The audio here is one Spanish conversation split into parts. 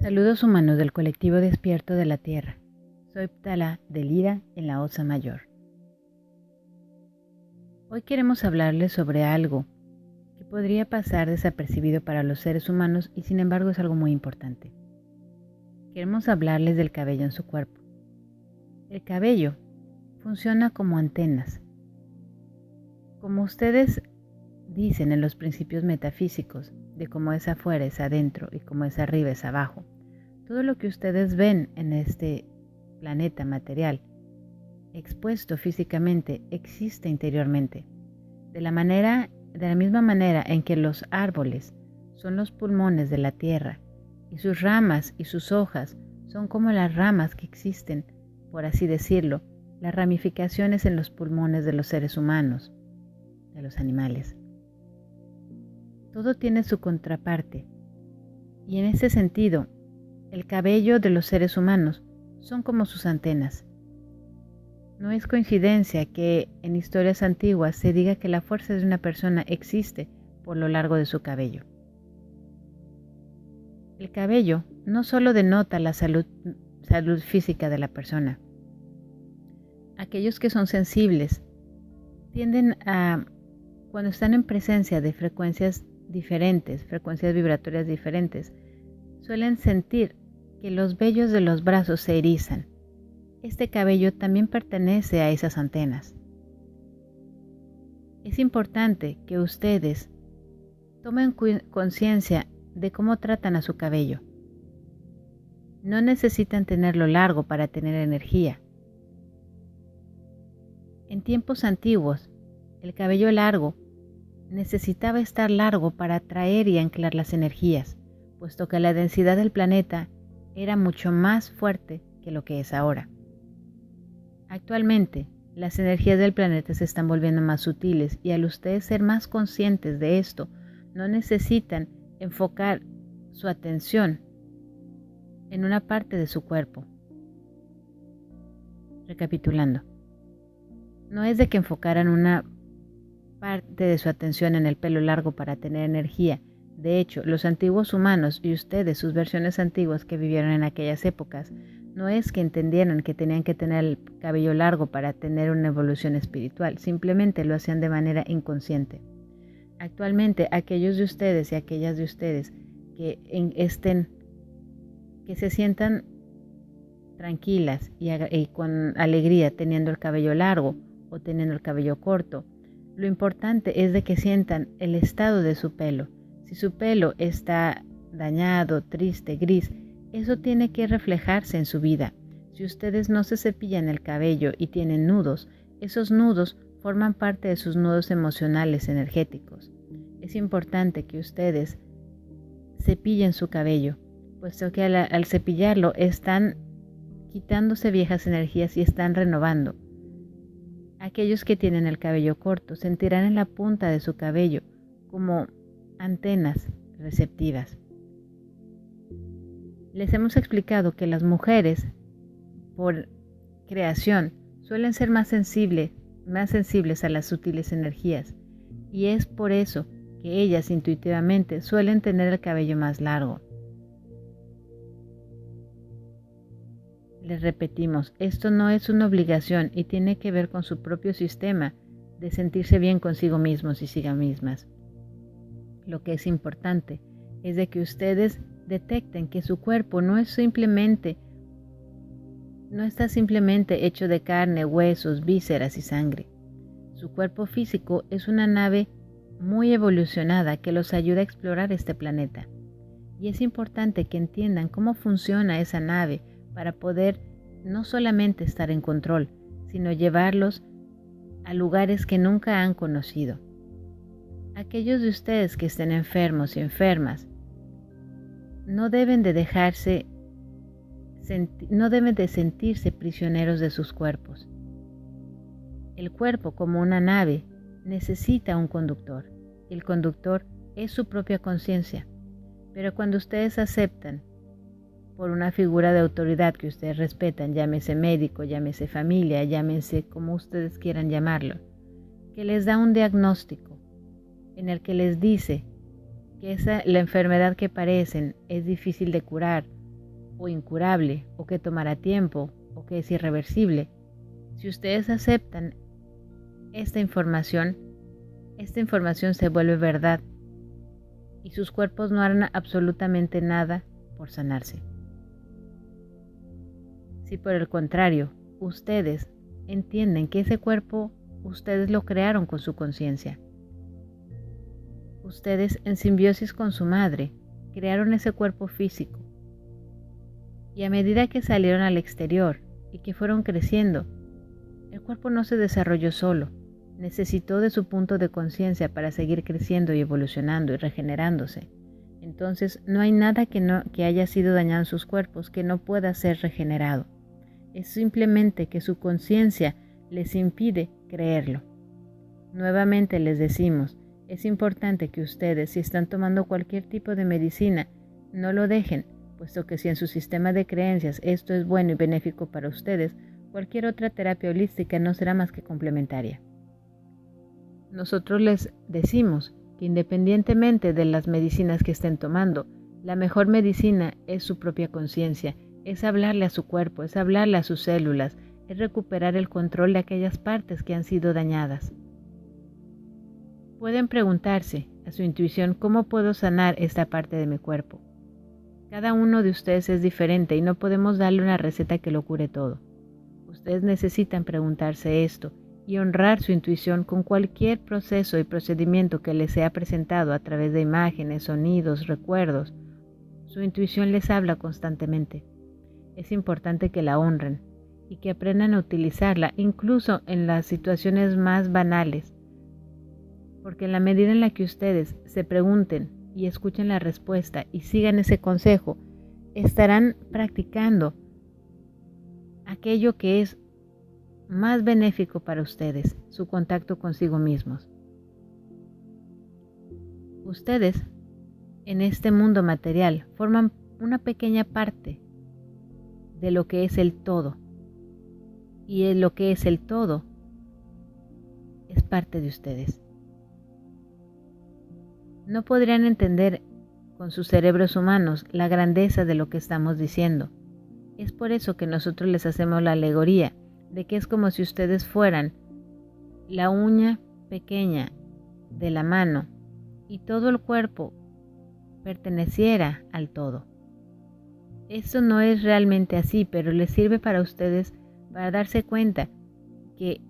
Saludos humanos del colectivo Despierto de la Tierra. Soy Ptala de Lira en la Osa Mayor. Hoy queremos hablarles sobre algo que podría pasar desapercibido para los seres humanos y sin embargo es algo muy importante. Queremos hablarles del cabello en su cuerpo. El cabello funciona como antenas. Como ustedes dicen en los principios metafísicos de cómo es afuera es adentro y cómo es arriba es abajo, todo lo que ustedes ven en este planeta material expuesto físicamente existe interiormente. De la misma manera en que los árboles son los pulmones de la tierra y sus ramas y sus hojas son como las ramas que existen, por así decirlo, las ramificaciones en los pulmones de los seres humanos, de los animales. Todo tiene su contraparte y en ese sentido, el cabello de los seres humanos son como sus antenas. No es coincidencia que en historias antiguas se diga que la fuerza de una persona existe por lo largo de su cabello. El cabello no solo denota la salud física de la persona. Aquellos que son sensibles tienden a, cuando están en presencia de frecuencias diferentes, frecuencias vibratorias diferentes, suelen sentir que los vellos de los brazos se erizan. Este cabello también pertenece a esas antenas. Es importante que ustedes tomen conciencia de cómo tratan a su cabello. No necesitan tenerlo largo para tener energía. En tiempos antiguos, el cabello largo necesitaba estar largo para atraer y anclar las energías, puesto que la densidad del planeta era mucho más fuerte que lo que es ahora. Actualmente, las energías del planeta se están volviendo más sutiles y al ustedes ser más conscientes de esto, no necesitan enfocar su atención en una parte de su cuerpo. Recapitulando, no es de que enfocaran una parte de su atención en el pelo largo para tener energía. De hecho, los antiguos humanos y ustedes, sus versiones antiguas que vivieron en aquellas épocas, no es que entendieran que tenían que tener el cabello largo para tener una evolución espiritual, simplemente lo hacían de manera inconsciente. Actualmente, aquellos de ustedes y aquellas de ustedes que se sientan tranquilas y con alegría teniendo el cabello largo o teniendo el cabello corto, lo importante es de que sientan el estado de su pelo. Si su pelo está dañado, triste, gris, eso tiene que reflejarse en su vida. Si ustedes no se cepillan el cabello y tienen nudos, esos nudos forman parte de sus nudos emocionales energéticos. Es importante que ustedes cepillen su cabello, puesto que al cepillarlo están quitándose viejas energías y están renovando. Aquellos que tienen el cabello corto sentirán en la punta de su cabello como antenas receptivas. Les hemos explicado que las mujeres, por creación, suelen ser más sensibles a las sutiles energías, y es por eso que ellas intuitivamente suelen tener el cabello más largo. Les repetimos, esto no es una obligación y tiene que ver con su propio sistema de sentirse bien consigo mismos y sigan mismas. Lo que es importante es de que ustedes detecten que su cuerpo no está simplemente hecho de carne, huesos, vísceras y sangre. Su cuerpo físico es una nave muy evolucionada que los ayuda a explorar este planeta. Y es importante que entiendan cómo funciona esa nave para poder no solamente estar en control, sino llevarlos a lugares que nunca han conocido. Aquellos de ustedes que estén enfermos y enfermas no deben de sentirse prisioneros de sus cuerpos. El cuerpo, como una nave, necesita un conductor. El conductor es su propia conciencia. Pero cuando ustedes aceptan por una figura de autoridad que ustedes respetan, llámese médico, llámese familia, llámese como ustedes quieran llamarlo, que les da un diagnóstico en el que les dice que la enfermedad que padecen es difícil de curar o incurable, o que tomará tiempo, o que es irreversible. Si ustedes aceptan esta información se vuelve verdad y sus cuerpos no harán absolutamente nada por sanarse. Si por el contrario, ustedes entienden que ese cuerpo ustedes lo crearon con su conciencia, ustedes en simbiosis con su madre crearon ese cuerpo físico y a medida que salieron al exterior y que fueron creciendo, el cuerpo no se desarrolló solo, necesitó de su punto de conciencia para seguir creciendo y evolucionando y regenerándose. Entonces no hay nada que haya sido dañado en sus cuerpos que no pueda ser regenerado. Es simplemente que su conciencia les impide creerlo. Nuevamente les decimos, es importante que ustedes, si están tomando cualquier tipo de medicina, no lo dejen, puesto que si en su sistema de creencias esto es bueno y benéfico para ustedes, cualquier otra terapia holística no será más que complementaria. Nosotros les decimos que independientemente de las medicinas que estén tomando, la mejor medicina es su propia conciencia, es hablarle a su cuerpo, es hablarle a sus células, es recuperar el control de aquellas partes que han sido dañadas. Pueden preguntarse a su intuición cómo puedo sanar esta parte de mi cuerpo. Cada uno de ustedes es diferente y no podemos darle una receta que lo cure todo. Ustedes necesitan preguntarse esto y honrar su intuición con cualquier proceso y procedimiento que les sea presentado a través de imágenes, sonidos, recuerdos. Su intuición les habla constantemente. Es importante que la honren y que aprendan a utilizarla incluso en las situaciones más banales, porque en la medida en la que ustedes se pregunten y escuchen la respuesta y sigan ese consejo, estarán practicando aquello que es más benéfico para ustedes, su contacto consigo mismos. Ustedes, en este mundo material, forman una pequeña parte de lo que es el todo. Y lo que es el todo es parte de ustedes. No podrían entender con sus cerebros humanos la grandeza de lo que estamos diciendo. Es por eso que nosotros les hacemos la alegoría de que es como si ustedes fueran la uña pequeña de la mano y todo el cuerpo perteneciera al todo. Eso no es realmente así, pero les sirve para ustedes para darse cuenta que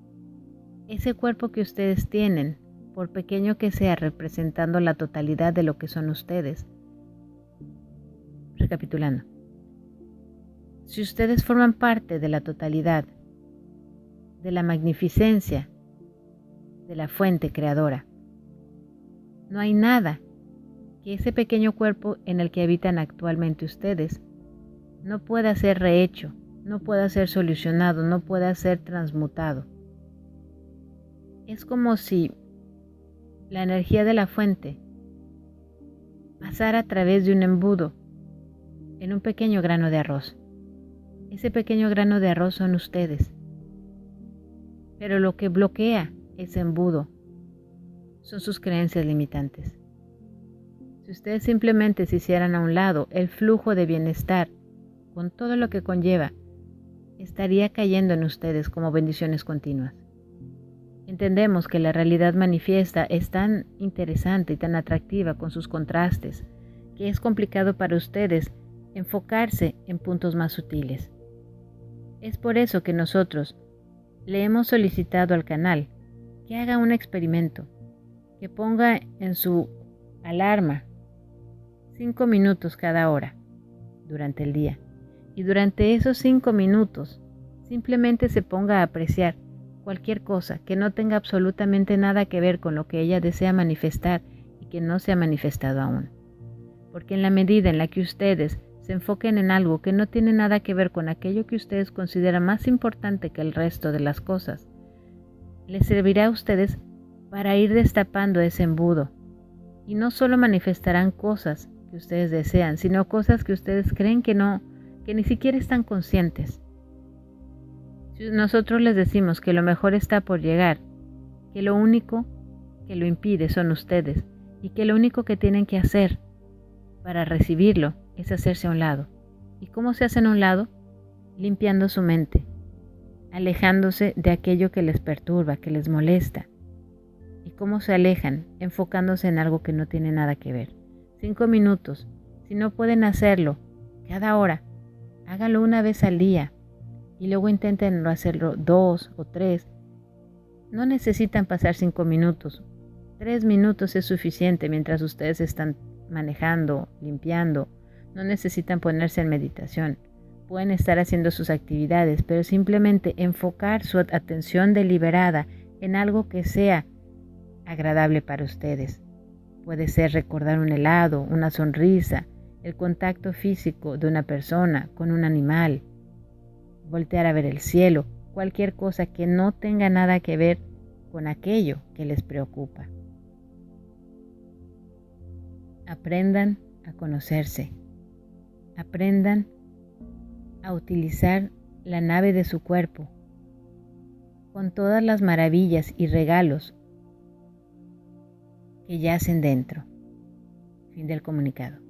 ese cuerpo que ustedes tienen, por pequeño que sea, representando la totalidad de lo que son ustedes. Recapitulando, si ustedes forman parte de la totalidad, de la magnificencia, de la fuente creadora, no hay nada que ese pequeño cuerpo en el que habitan actualmente ustedes no pueda ser rehecho, no pueda ser solucionado, no pueda ser transmutado. Es como si la energía de la fuente pasara a través de un embudo en un pequeño grano de arroz. Ese pequeño grano de arroz son ustedes. Pero lo que bloquea ese embudo son sus creencias limitantes. Si ustedes simplemente se hicieran a un lado, el flujo de bienestar, con todo lo que conlleva, estaría cayendo en ustedes como bendiciones continuas. Entendemos que la realidad manifiesta es tan interesante y tan atractiva con sus contrastes, que es complicado para ustedes enfocarse en puntos más sutiles. Es por eso que nosotros le hemos solicitado al canal que haga un experimento, que ponga en su alarma 5 minutos cada hora durante el día. Y durante esos 5 minutos simplemente se ponga a apreciar cualquier cosa que no tenga absolutamente nada que ver con lo que ella desea manifestar y que no se ha manifestado aún. Porque en la medida en la que ustedes se enfoquen en algo que no tiene nada que ver con aquello que ustedes consideran más importante que el resto de las cosas, les servirá a ustedes para ir destapando ese embudo. Y no solo manifestarán cosas que ustedes desean, sino cosas que ustedes creen que ni siquiera están conscientes. Si nosotros les decimos que lo mejor está por llegar, que lo único que lo impide son ustedes y que lo único que tienen que hacer para recibirlo es hacerse a un lado. ¿Y cómo se hacen a un lado? Limpiando su mente, alejándose de aquello que les perturba, que les molesta. ¿Y cómo se alejan? Enfocándose en algo que no tiene nada que ver. 5 minutos. Si no pueden hacerlo cada hora, háganlo una vez al día y luego intenten hacerlo 2 o 3. No necesitan pasar 5 minutos. 3 minutos es suficiente mientras ustedes están manejando, limpiando. No necesitan ponerse en meditación. Pueden estar haciendo sus actividades, pero simplemente enfocar su atención deliberada en algo que sea agradable para ustedes. Puede ser recordar un helado, una sonrisa, el contacto físico de una persona con un animal, voltear a ver el cielo, cualquier cosa que no tenga nada que ver con aquello que les preocupa. Aprendan a conocerse. Aprendan a utilizar la nave de su cuerpo con todas las maravillas y regalos que yacen dentro. Fin del comunicado.